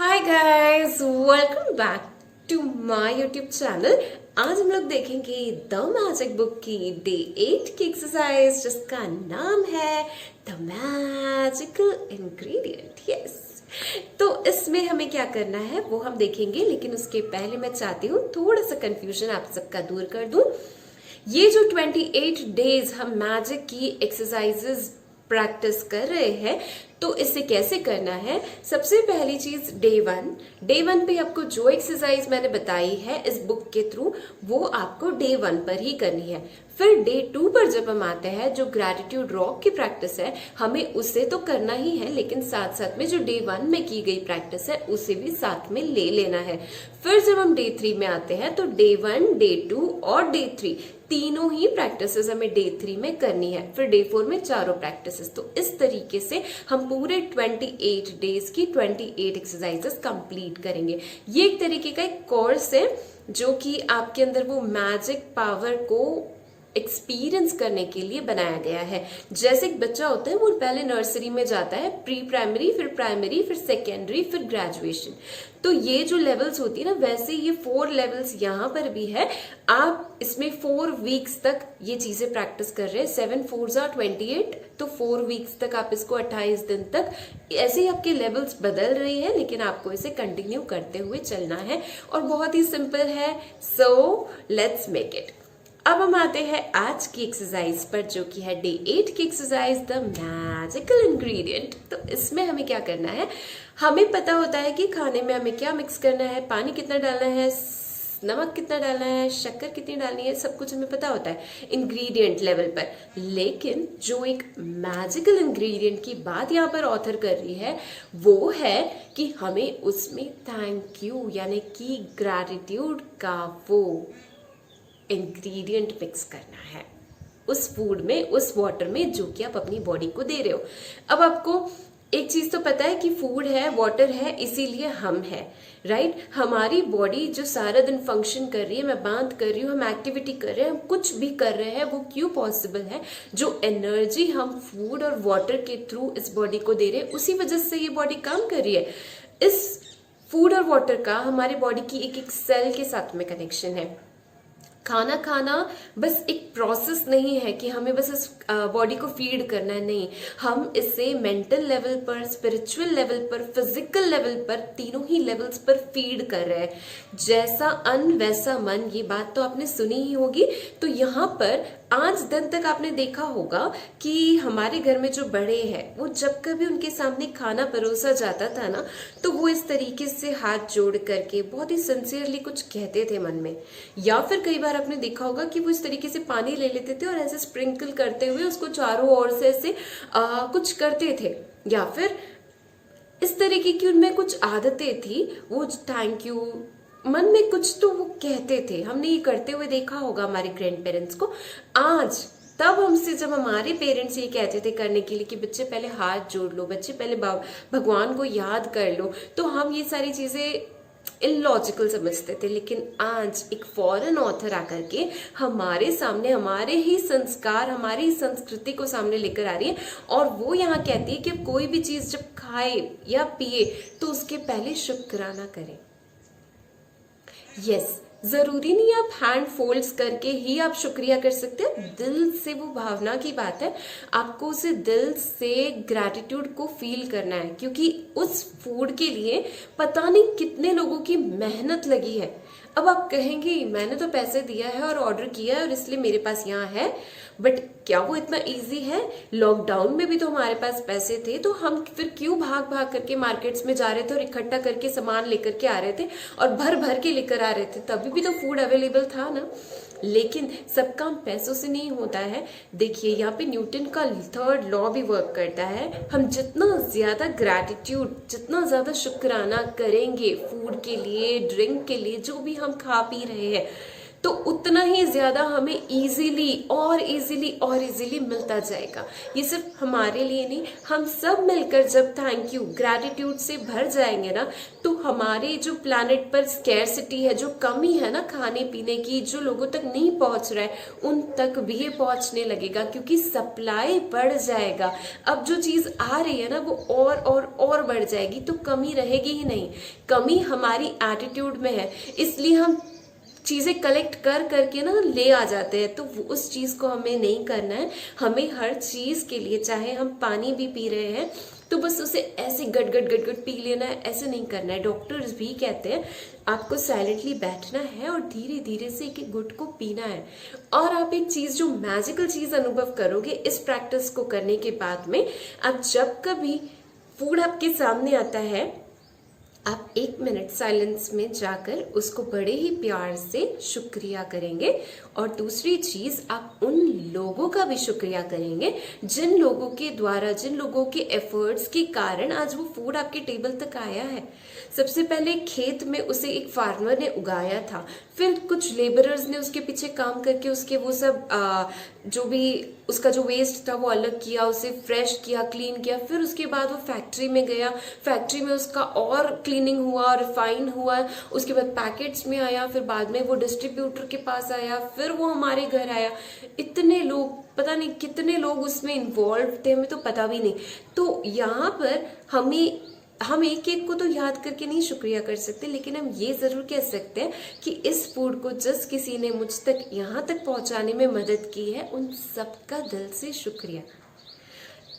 Hi guys, welcome back to my YouTube channel. आज हम लोग देखेंगे द मैजिक बुक की डे 8 की एक्सरसाइज जिसका नाम है द मैजिकल इंग्रेडिएंट। यस, तो इसमें हमें क्या करना है वो हम देखेंगे, लेकिन उसके पहले मैं चाहती हूँ थोड़ा सा कंफ्यूजन आप सबका दूर कर दूं। ये जो 28 डेज हम मैजिक की एक्सरसाइजेज प्रैक्टिस कर रहे हैं, तो इसे कैसे करना है। सबसे पहली चीज डे वन पे आपको जो एक्सरसाइज मैंने बताई है इस बुक के थ्रू वो आपको डे 1 पर ही करनी है। फिर डे 2 पर जब हम आते हैं, जो ग्रैटिट्यूड रॉक की प्रैक्टिस है, हमें उसे तो करना ही है, लेकिन साथ साथ में जो डे 1 में की गई प्रैक्टिस है उसे भी साथ में ले लेना है। फिर जब हम डे 3 में आते हैं तो डे 1, डे 2 और डे 3 तीनों ही प्रैक्टिसेस हमें डे 3 में करनी है। फिर डे 4 में चारों प्रैक्टिसेस। तो इस तरीके से हम पूरे 28 डेज की 28 एक्सरसाइजेस कंप्लीट करेंगे। ये एक तरीके का एक कोर्स है जो कि आपके अंदर वो मैजिक पावर को एक्सपीरियंस करने के लिए बनाया गया है। जैसे एक बच्चा होता है, वो पहले नर्सरी में जाता है, प्री प्राइमरी, फिर सेकेंडरी, फिर ग्रेजुएशन। तो ये जो लेवल्स होती है ना, वैसे ये 4 लेवल्स यहाँ पर भी है। आप इसमें 4 वीक्स तक ये चीजें प्रैक्टिस कर रहे हैं। 7 4 28, तो 4 वीक्स तक आप इसको 28 दिन तक ऐसे ही आपके लेवल्स बदल रही है, लेकिन आपको इसे कंटिन्यू करते हुए चलना है और बहुत ही सिंपल है। So let's make it. अब हम आते हैं आज की एक्सरसाइज पर, जो कि है डे 8 की एक्सरसाइज द मैजिकल इंग्रेडिएंट। तो इसमें हमें क्या करना है, हमें पता होता है कि खाने में हमें क्या मिक्स करना है, पानी कितना डालना है, नमक कितना डालना है, शक्कर कितनी डालनी है, सब कुछ हमें पता होता है इंग्रेडिएंट लेवल पर। लेकिन जो एक मैजिकल इंग्रेडिएंट की बात यहाँ पर ऑथर कर रही है वो है कि हमें उसमें थैंक यू यानी कि ग्रैटिट्यूड का वो इंग्रेडिएंट मिक्स करना है उस फूड में, उस वाटर में, जो कि आप अपनी बॉडी को दे रहे हो। अब आपको एक चीज तो पता है कि फूड है, वाटर है, इसीलिए हम है, राइट। हमारी बॉडी जो सारा दिन फंक्शन कर रही है, मैं बात कर रही हूँ, हम एक्टिविटी कर रहे हैं, हम कुछ भी कर रहे हैं, वो क्यों पॉसिबल है? जो एनर्जी हम फूड और वाटर के थ्रू इस बॉडी को दे रहे हैं, उसी वजह से ये बॉडी काम कर रही है। इस फूड और वाटर का हमारी बॉडी की एक एक सेल के साथ में कनेक्शन है। खाना खाना बस एक प्रोसेस नहीं है कि हमें बस इस बॉडी को फीड करना है, नहीं। हम इसे मेंटल लेवल पर, स्पिरिचुअल लेवल पर, फिजिकल लेवल पर, तीनों ही लेवल्स पर फीड कर रहे हैं। जैसा अन्न वैसा मन, ये बात तो आपने सुनी ही होगी। तो यहाँ पर आज दिन तक आपने देखा होगा कि हमारे घर में जो बड़े हैं, वो जब कभी उनके सामने खाना परोसा जाता था ना, तो वो इस तरीके से हाथ जोड़ करके बहुत ही सिंसियरली कुछ कहते थे मन में। या फिर कई बार आपने देखा होगा कि वो इस तरीके से पानी ले लेते थे और ऐसे स्प्रिंकल करते हुए उसको चारों ओर से ऐसे कुछ करते थे। या फिर इस तरीके की उनमें कुछ आदतें थी, वो थैंक यू मन में कुछ तो वो कहते थे। हमने ये करते हुए देखा होगा हमारे ग्रैंड पेरेंट्स को। आज तब हमसे जब हमारे पेरेंट्स ये कहते थे करने के लिए कि बच्चे पहले हाथ जोड़ लो, बच्चे पहले भगवान को याद कर लो, तो हम ये सारी चीजें इलॉजिकल समझते थे। लेकिन आज एक फॉरेन ऑथर आकर के हमारे सामने हमारे ही संस्कार, हमारी ही संस्कृति को सामने लेकर आ रही है, और वो यहाँ कहती है कि कोई भी चीज जब खाए या पिए तो उसके पहले शुक्राना करें। यस, जरूरी नहीं आप हैंड फोल्ड्स करके ही आप शुक्रिया कर सकते हैं। दिल से वो भावना की बात है, आपको उसे दिल से ग्रैटिट्यूड को फील करना है, क्योंकि उस फूड के लिए पता नहीं कितने लोगों की मेहनत लगी है। अब आप कहेंगे मैंने तो पैसे दिया है और ऑर्डर किया है और इसलिए मेरे पास यहाँ है, बट क्या वो इतना इजी है? लॉकडाउन में भी तो हमारे पास पैसे थे, तो हम फिर क्यों भाग भाग करके मार्केट्स में जा रहे थे और इकट्ठा करके सामान लेकर के आ रहे थे और भर भर के लेकर आ रहे थे? तभी भी तो फूड अवेलेबल था ना। लेकिन सब काम पैसों से नहीं होता है। देखिए यहाँ पे न्यूटन का 3rd लॉ भी वर्क करता है। हम जितना ज्यादा ग्रैटिट्यूड, जितना ज्यादा शुक्राना करेंगे फूड के लिए, ड्रिंक के लिए, जो भी हम खा पी रहे हैं, तो उतना ही ज्यादा हमें इजीली मिलता जाएगा। ये सिर्फ हमारे लिए नहीं, हम सब मिलकर जब थैंक यू ग्रैटिट्यूड से भर जाएंगे ना, तो हमारे जो प्लैनेट पर स्कैरसिटी है, जो कमी है ना खाने पीने की, जो लोगों तक नहीं पहुंच रहा है, उन तक भी ये पहुंचने लगेगा, क्योंकि सप्लाई बढ़ जाएगा। अब जो चीज आ रही है ना वो और बढ़ जाएगी, तो कमी रहेगी ही नहीं। कमी हमारी एटीट्यूड में है, इसलिए हम चीजें कलेक्ट कर करके ना ले आ जाते हैं। तो उस चीज को हमें नहीं करना है। हमें हर चीज के लिए, चाहे हम पानी भी पी रहे हैं तो बस उसे ऐसे गट गट गट गट पी लेना है, ऐसे नहीं करना है। डॉक्टर्स भी कहते हैं आपको साइलेंटली बैठना है और धीरे धीरे से एक एक गुट को पीना है। और आप एक चीज, जो मैजिकल चीज अनुभव करोगे इस प्रैक्टिस को करने के बाद में, आप जब कभी फूड आपके सामने आता है, आप 1 मिनट साइलेंस में जाकर उसको बड़े ही प्यार से शुक्रिया करेंगे। और दूसरी चीज, आप उन लोगों का भी शुक्रिया करेंगे जिन लोगों के द्वारा, जिन लोगों के एफर्ट्स के कारण आज वो फूड आपके टेबल तक आया है। सबसे पहले खेत में उसे एक फार्मर ने उगाया था, फिर कुछ लेबरर्स ने उसके पीछे काम करके उसके वो सब जो भी उसका जो वेस्ट था वो अलग किया, उसे फ्रेश किया, क्लीन किया, फिर उसके बाद वो फैक्ट्री में गया, फैक्ट्री में उसका और क्लीनिंग हुआ, रिफाइन हुआ, उसके बाद पैकेट्स में आया, फिर बाद में वो डिस्ट्रीब्यूटर के पास आया, फिर वो हमारे घर आया। इतने लोग, पता नहीं कितने लोग उसमें इन्वॉल्व थे, हमें तो पता भी नहीं। तो यहाँ पर हम एक एक को तो याद करके नहीं शुक्रिया कर सकते, लेकिन हम ये जरूर कह सकते हैं कि इस फूड को जिस किसी ने मुझ तक यहाँ तक पहुंचाने में मदद की है, उन सबका दिल से शुक्रिया।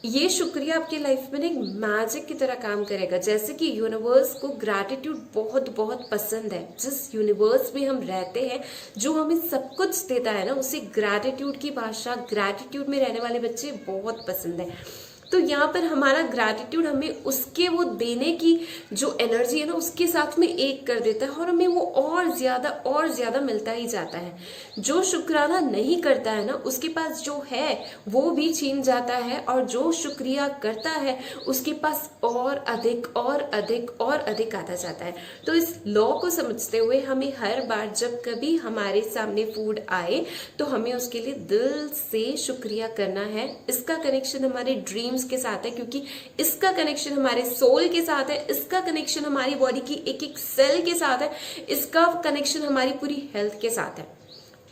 ये शुक्रिया आपकी लाइफ में एक मैजिक की तरह काम करेगा। जैसे कि यूनिवर्स को ग्रैटिट्यूड बहुत बहुत पसंद है। जिस यूनिवर्स में हम रहते हैं, जो हमें सब कुछ देता है ना, उसे ग्रैटिट्यूड की भाषा, ग्रैटिट्यूड में रहने वाले बच्चे बहुत पसंद है। तो यहाँ पर हमारा ग्रैटिट्यूड हमें उसके वो देने की जो एनर्जी है ना, उसके साथ में एक कर देता है, और हमें वो और ज्यादा मिलता ही जाता है। जो शुक्राना नहीं करता है ना, उसके पास जो है वो भी छीन जाता है, और जो शुक्रिया करता है उसके पास और अधिक आता जाता है। तो इस लॉ को समझते हुए हमें हर बार जब कभी हमारे सामने फूड आए तो हमें उसके लिए दिल से शुक्रिया करना है। इसका कनेक्शन हमारे ड्रीम्स के साथ है, क्योंकि इसका कनेक्शन हमारे सोल के साथ है, इसका कनेक्शन हमारी बॉडी की एक एक सेल के साथ है, इसका कनेक्शन हमारी पूरी हेल्थ के साथ है,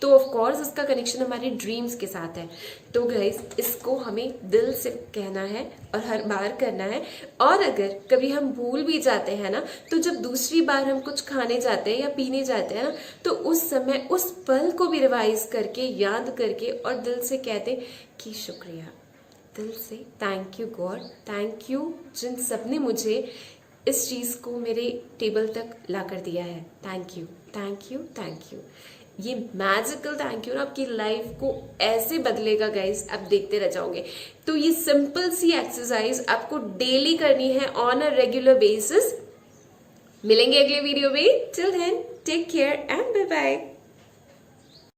तो ऑफ कोर्स इसका कनेक्शन हमारे ड्रीम्स के साथ है। तो गाइस, इसको हमें दिल से कहना है और हर बार करना है। और अगर कभी हम भूल भी जाते हैं ना, तो जब दूसरी बार हम कुछ खाने जाते हैं या पीने जाते हैं ना, तो उस समय उस पल को भी रिवाइज करके, याद करके और दिल से कहते कि शुक्रिया, दिल से thank you God, thank you जिन सब ने मुझे इस चीज को मेरे टेबल तक ला कर दिया है। Thank you, thank you, thank you. ये मैजिकल थैंक यू ना आपकी लाइफ को ऐसे बदलेगा गाइस, आप देखते रह जाओगे। तो ये सिंपल सी एक्सरसाइज आपको डेली करनी है ऑन अ रेगुलर बेसिस। मिलेंगे अगले वीडियो में। Till then take care and bye bye.